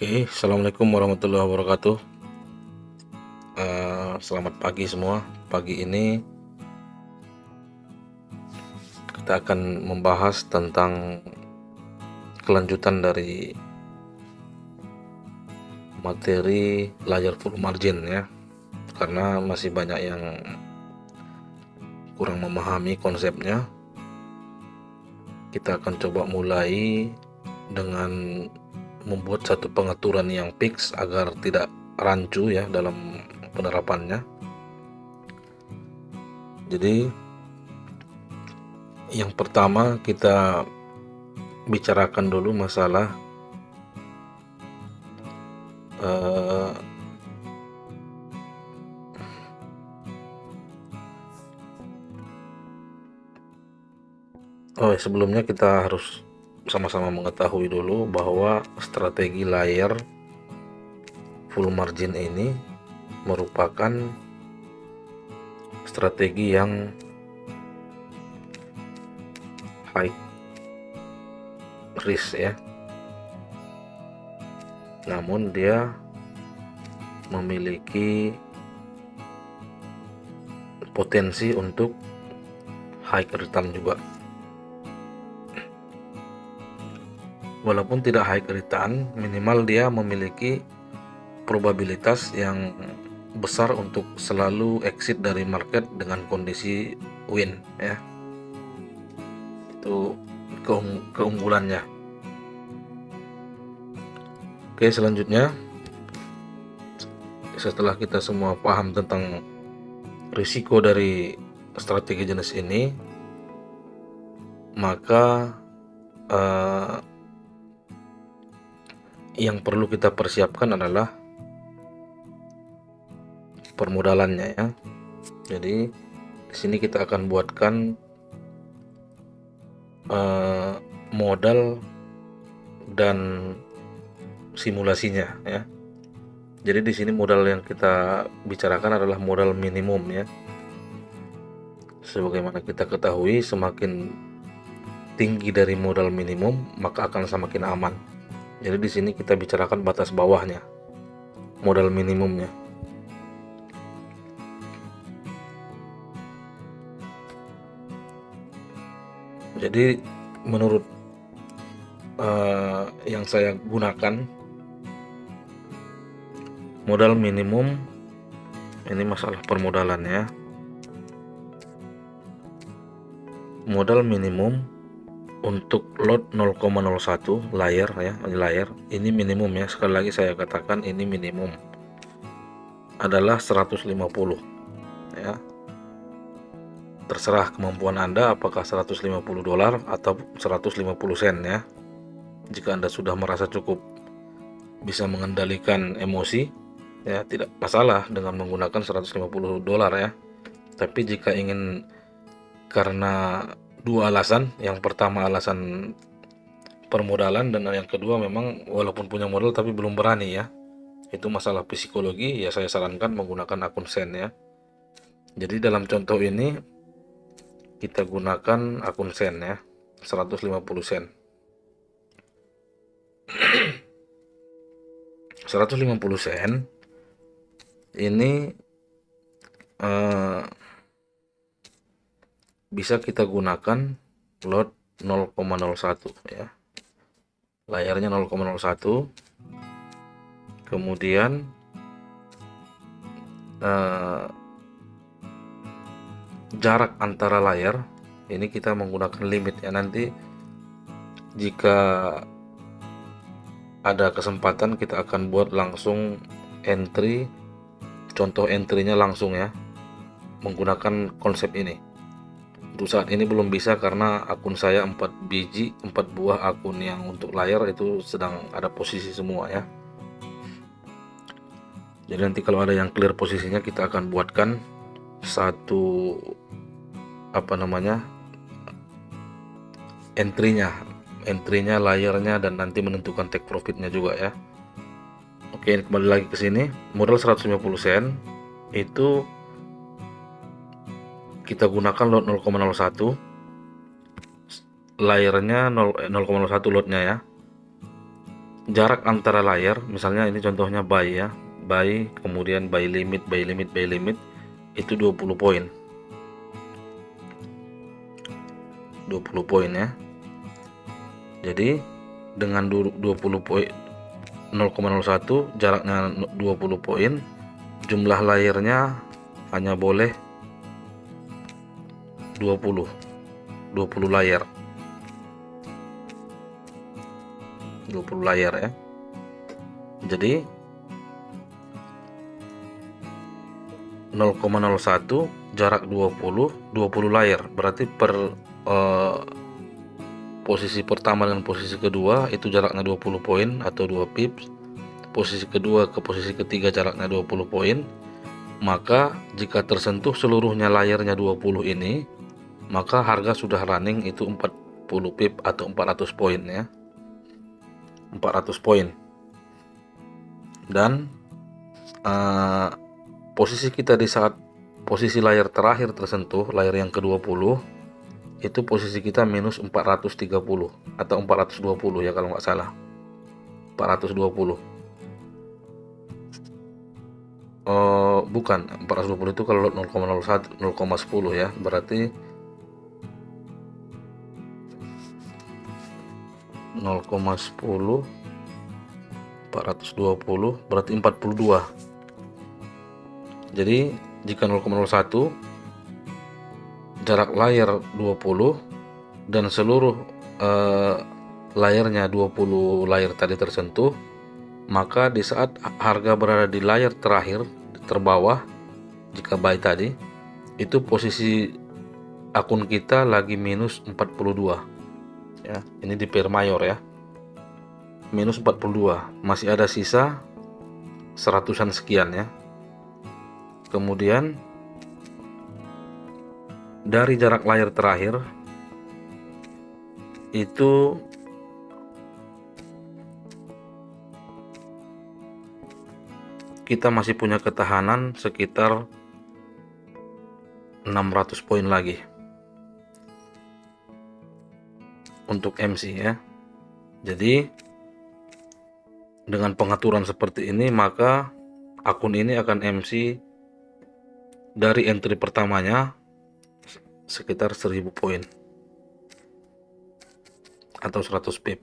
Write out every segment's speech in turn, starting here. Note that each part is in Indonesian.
Oke, assalamualaikum warahmatullahi wabarakatuh. Selamat pagi semua. Pagi ini kita akan membahas tentang kelanjutan dari materi layar full margin ya, karena masih banyak yang kurang memahami konsepnya. Kita akan coba mulai dengan membuat satu pengaturan yang fix agar tidak rancu ya dalam penerapannya. Jadi yang pertama kita bicarakan dulu masalah sebelumnya kita harus sama-sama mengetahui dulu bahwa strategi layar full margin ini merupakan strategi yang high risk ya, namun dia memiliki potensi untuk high return juga. Walaupun tidak high return, minimal dia memiliki probabilitas yang besar untuk selalu exit dari market dengan kondisi win ya. Itu keunggulannya. Oke, selanjutnya setelah kita semua paham tentang risiko dari strategi jenis ini, maka yang perlu kita persiapkan adalah permodalannya ya. Jadi di sini kita akan buatkan modal dan simulasinya ya. Jadi di sini modal yang kita bicarakan adalah modal minimum ya. Sebagaimana kita ketahui, semakin tinggi dari modal minimum maka akan semakin aman. Jadi di sini kita bicarakan batas bawahnya, modal minimumnya. Jadi menurut yang saya gunakan, modal minimum ini masalah permodalan ya. Modal minimum untuk lot 0,01 layar ya, ini minimum ya. Sekali lagi saya katakan ini minimum adalah 150 ya. Terserah kemampuan Anda apakah 150 dolar atau 150 sen ya. Jika Anda sudah merasa cukup bisa mengendalikan emosi ya, tidak masalah dengan menggunakan 150 dolar ya. Tapi jika ingin, karena dua alasan, yang pertama alasan permodalan dan yang kedua memang walaupun punya modal tapi belum berani ya, itu masalah psikologi ya, saya sarankan menggunakan akun sen ya. Jadi dalam contoh ini kita gunakan akun sen ya, 150 sen. 150 sen ini bisa kita gunakan lot 0,01 ya, layarnya 0,01. kemudian jarak antara layar ini kita menggunakan limit ya. Nanti jika ada kesempatan kita akan buat langsung entry, contoh entry-nya langsung ya, menggunakan konsep ini. Untuk saat ini belum bisa karena akun saya 4 buah akun yang untuk layar itu sedang ada posisi semua ya. Jadi nanti kalau ada yang clear posisinya, kita akan buatkan satu entry-nya, layarnya, dan nanti menentukan take profitnya juga ya. Oke, kembali lagi ke sini. Modal 150 sen itu kita gunakan lot 0,01, layarnya 0,01 lotnya ya. jarak antara layar, misalnya ini contohnya buy ya, buy, kemudian buy limit, buy limit, buy limit, itu 20 poin. 20 poin ya. Jadi dengan 20 poin 0,01, jaraknya 20 poin, jumlah layarnya hanya boleh 20 layar. 20 layar ya. Jadi 0,01 jarak 20 layar, berarti per posisi pertama dengan posisi kedua itu jaraknya 20 poin atau 2 pips. Posisi kedua ke posisi ketiga jaraknya 20 poin. Maka jika tersentuh seluruhnya layarnya 20 ini, maka harga sudah running itu 40 pip atau 400 poin ya. 400 poin. Dan posisi kita di saat posisi layar terakhir tersentuh, layar yang ke-20, itu posisi kita minus 430 atau 420 ya kalau nggak salah. 420. Bukan, 420 itu kalau 0,01 0,10 ya, berarti 0,10 420 berarti 42. Jadi jika 0,01 jarak layar 20 dan seluruh layarnya 20 layar tadi tersentuh, maka di saat harga berada di layar terakhir terbawah, jika buy tadi, itu posisi akun kita lagi minus 42 ya. Ini di pair mayor ya, minus 42, masih ada sisa 100-an sekian ya. Kemudian dari jarak layar terakhir itu kita masih punya ketahanan sekitar 600 poin lagi untuk MC ya. Jadi dengan pengaturan seperti ini, maka akun ini akan MC dari entry pertamanya sekitar 1000 poin atau 100 pip.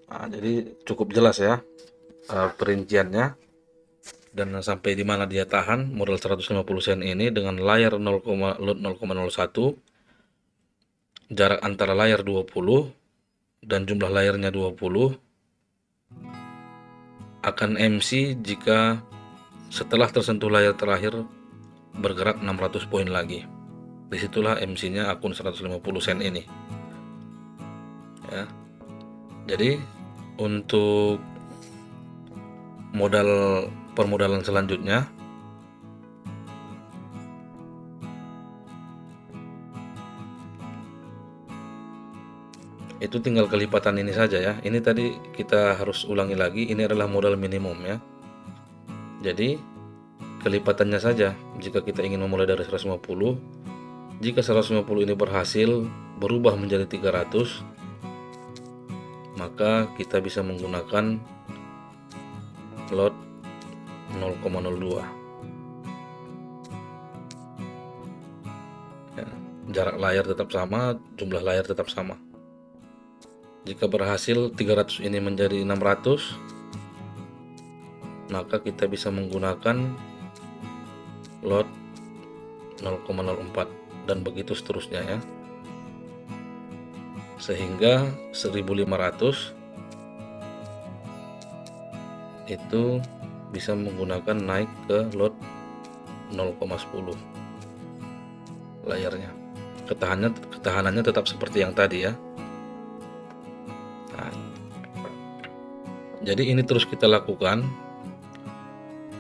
Nah, jadi cukup jelas ya perinciannya dan sampai di mana dia tahan modal 150 sen ini dengan layar 0,01, jarak antara layar 20 dan jumlah layarnya 20, akan MC jika setelah tersentuh layar terakhir bergerak 600 poin lagi. Disitulah MC-nya akun 150 sen ini ya. Jadi untuk permodalan selanjutnya, itu tinggal kelipatan ini saja ya. Ini tadi kita harus ulangi lagi, ini adalah modal minimum ya. Jadi kelipatannya saja, jika kita ingin memulai dari 150, jika 150 ini berhasil berubah menjadi 300, maka kita bisa menggunakan lot 0,02 ya. Jarak layar tetap sama, jumlah layar tetap sama. Jika berhasil 300 ini menjadi 600, maka kita bisa menggunakan lot 0,04 dan begitu seterusnya ya, sehingga 1500 itu bisa menggunakan naik ke lot 0,10 layarnya. Ketahanannya tetap seperti yang tadi ya. Nah, jadi ini terus kita lakukan.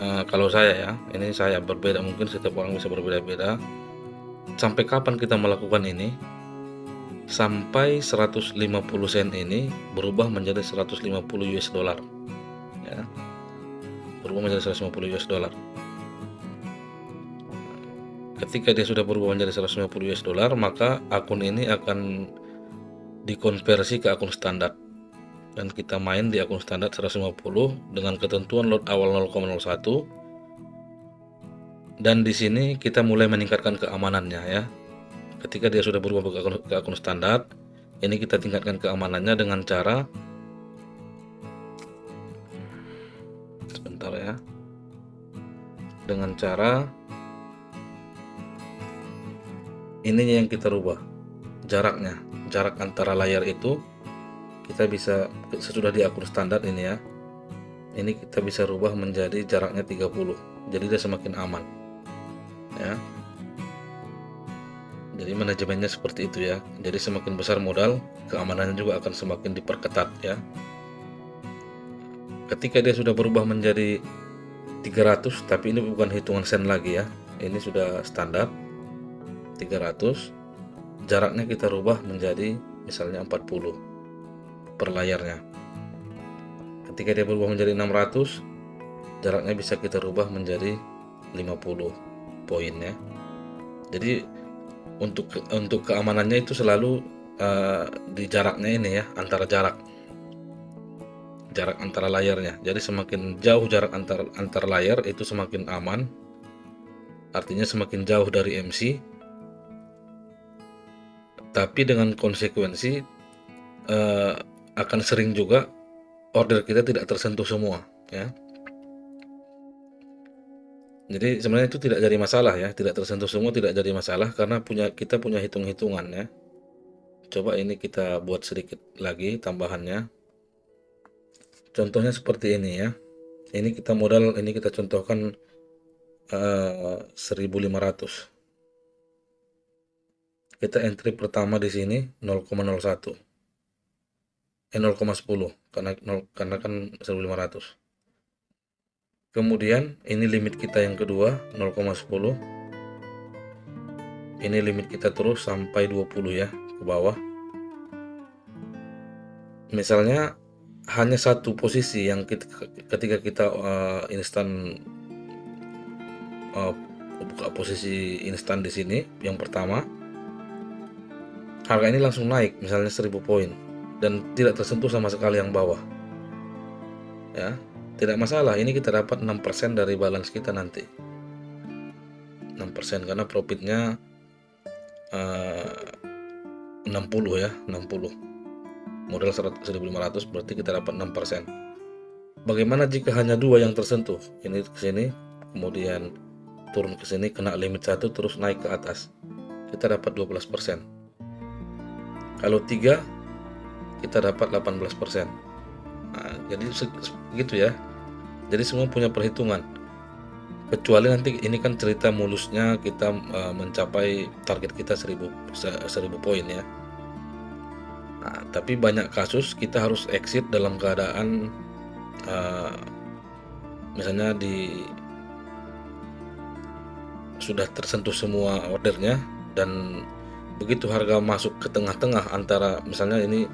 Kalau saya ya, ini saya berbeda, mungkin setiap orang bisa berbeda-beda. Sampai kapan kita melakukan ini? Sampai 150 sen ini berubah menjadi 150 US dollar ya. Berubah menjadi 150 US dollar. Ketika dia sudah berubah menjadi 150 US dollar, maka akun ini akan dikonversi ke akun standar, dan kita main di akun standar 150 dengan ketentuan load awal 0,01. Dan di sini kita mulai meningkatkan keamanannya ya. Ketika dia sudah berubah ke akun standar, ini kita tingkatkan keamanannya dengan cara, sebentar ya, dengan cara ininya yang kita rubah, jaraknya, jarak antara layar itu kita bisa, sesudah di akun standar ini ya, ini kita bisa rubah menjadi jaraknya 30, jadi dia semakin aman ya. Jadi manajemennya seperti itu ya. Jadi semakin besar modal, keamanannya juga akan semakin diperketat ya. Ketika dia sudah berubah menjadi 300, tapi ini bukan hitungan sen lagi ya, ini sudah standar 300, jaraknya kita rubah menjadi misalnya 40 per layarnya. Ketika dia berubah menjadi 600, jaraknya bisa kita rubah menjadi 50 poin ya. Jadi untuk keamanannya itu selalu di jaraknya ini ya, antara jarak antara layarnya. Jadi semakin jauh jarak antar layar itu semakin aman, artinya semakin jauh dari MC. Tapi dengan konsekuensi akan sering juga order kita tidak tersentuh semua ya. Jadi sebenarnya itu tidak jadi masalah ya, tidak tersentuh semua tidak jadi masalah, karena kita punya hitung-hitungan ya. Coba ini kita buat sedikit lagi tambahannya. Contohnya seperti ini ya. Ini kita modal, ini kita contohkan 1500. Kita entry pertama di sini 0,01. 0,10 karena kan 1500. Kemudian ini limit kita yang kedua 0,10. Ini limit kita terus sampai 20 ya, ke bawah. Misalnya hanya satu posisi yang ketika kita instan buka posisi instan di sini yang pertama, harga ini langsung naik misalnya 1000 poin dan tidak tersentuh sama sekali yang bawah ya. Tidak masalah, ini kita dapat 6% dari balance kita nanti, 6% karena profitnya 60 ya, 60 modal 1.500 berarti kita dapat 6%. Bagaimana jika hanya dua yang tersentuh, ini ke sini kemudian turun ke sini, kena limit 1 terus naik ke atas, kita dapat 12%. Kalau 3 kita dapat 18%. Nah, jadi gitu ya. Jadi semua punya perhitungan. Kecuali nanti ini kan cerita mulusnya kita mencapai target kita 1000 poin ya. Nah, tapi banyak kasus kita harus exit dalam keadaan misalnya sudah tersentuh semua ordernya, dan begitu harga masuk ke tengah-tengah antara misalnya ini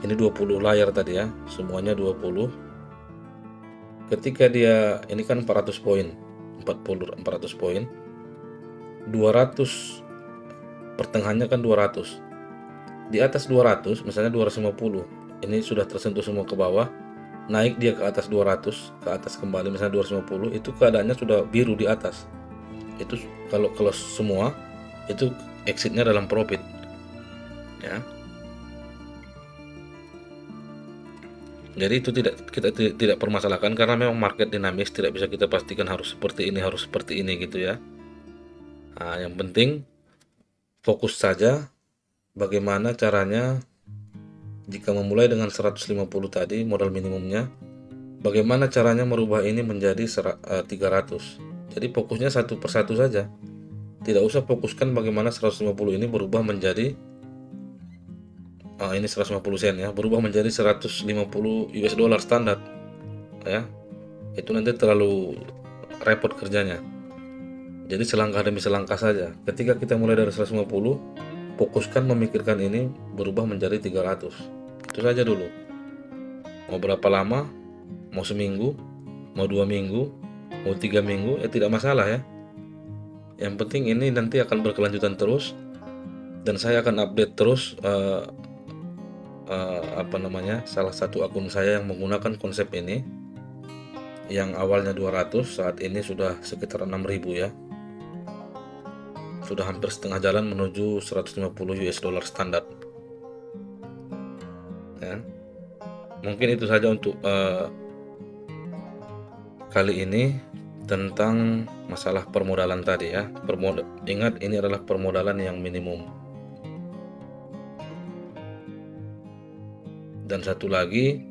20 layar tadi ya, semuanya 20. Ketika dia ini kan 400 poin, 400 poin, 200 pertengahannya kan 200. Di atas 200 misalnya 250, ini sudah tersentuh semua ke bawah, naik dia ke atas 200, ke atas kembali misalnya 250, itu keadaannya sudah biru di atas. Itu kalau semua itu exitnya dalam profit ya. Jadi itu kita tidak permasalahkan, karena memang market dinamis, tidak bisa kita pastikan harus seperti ini gitu ya. Nah, yang penting fokus saja bagaimana caranya jika memulai dengan 150 tadi modal minimumnya, bagaimana caranya merubah ini menjadi 300. Jadi fokusnya satu persatu saja. Tidak usah fokuskan bagaimana 150 ini berubah menjadi ini 150 sen ya, berubah menjadi 150 US dollar standar ya. Itu nanti terlalu repot kerjanya. Jadi selangkah demi selangkah saja. Ketika kita mulai dari 150, fokuskan memikirkan ini berubah menjadi 300. Itu saja dulu. Mau berapa lama? Mau seminggu? Mau 2 minggu? Mau 3 minggu? Tidak masalah ya. Yang penting ini nanti akan berkelanjutan terus, dan saya akan update terus salah satu akun saya yang menggunakan konsep ini, yang awalnya 200 saat ini sudah sekitar 6.000 ya. Sudah hampir setengah jalan menuju 150 US dollar standar ya. Mungkin itu saja untuk kali ini tentang masalah permodalan tadi ya. Ingat, ini adalah permodalan yang minimum. Dan satu lagi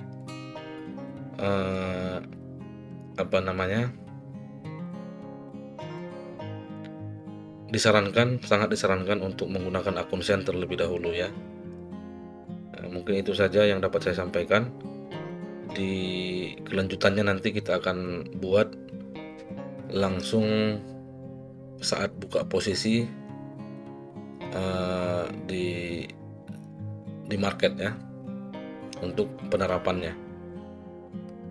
sangat disarankan untuk menggunakan akun Sen terlebih dahulu ya. Mungkin itu saja yang dapat saya sampaikan. Di kelanjutannya nanti kita akan buat langsung saat buka posisi di market ya, untuk penerapannya.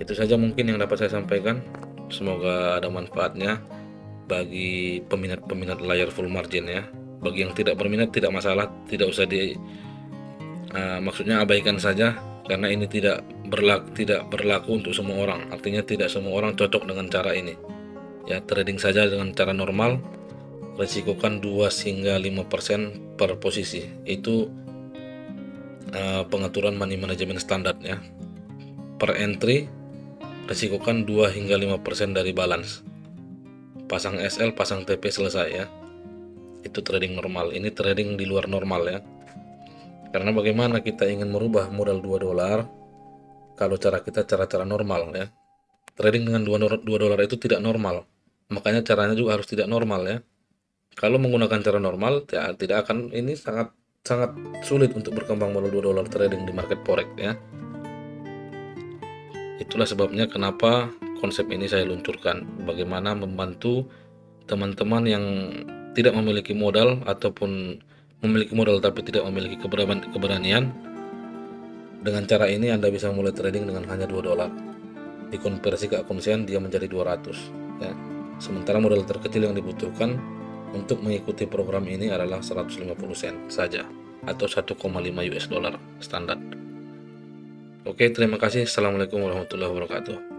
Itu saja mungkin yang dapat saya sampaikan. Semoga ada manfaatnya bagi peminat-peminat layar full margin ya. Bagi yang tidak berminat tidak masalah, tidak usah maksudnya abaikan saja, karena ini tidak berlaku untuk semua orang. Artinya tidak semua orang cocok dengan cara ini ya. Trading saja dengan cara normal, resikokan 2 hingga 5% per posisi. Itu pengaturan money management standar ya. Per entry resikokan 2 hingga 5% dari balance. Pasang SL, pasang TP, selesai ya. Itu trading normal. Ini trading di luar normal ya. Karena bagaimana kita ingin merubah modal 2 dolar kalau cara kita cara-cara normal ya. Trading dengan 2 dolar itu tidak normal. Makanya caranya juga harus tidak normal ya. Kalau menggunakan cara normal ya, tidak akan, ini sangat sulit untuk berkembang modal 2 dolar trading di market forex ya. Itulah sebabnya kenapa konsep ini saya luncurkan. Bagaimana membantu teman-teman yang tidak memiliki modal ataupun memiliki modal tapi tidak memiliki keberanian. Dengan cara ini Anda bisa mulai trading dengan hanya 2 dolar. Dikonversi ke akun Sen, dia menjadi 200 ya. Sementara modal terkecil yang dibutuhkan untuk mengikuti program ini adalah 150 sen saja, atau 1,5 US dollar standar. Oke, terima kasih. Assalamualaikum warahmatullahi wabarakatuh.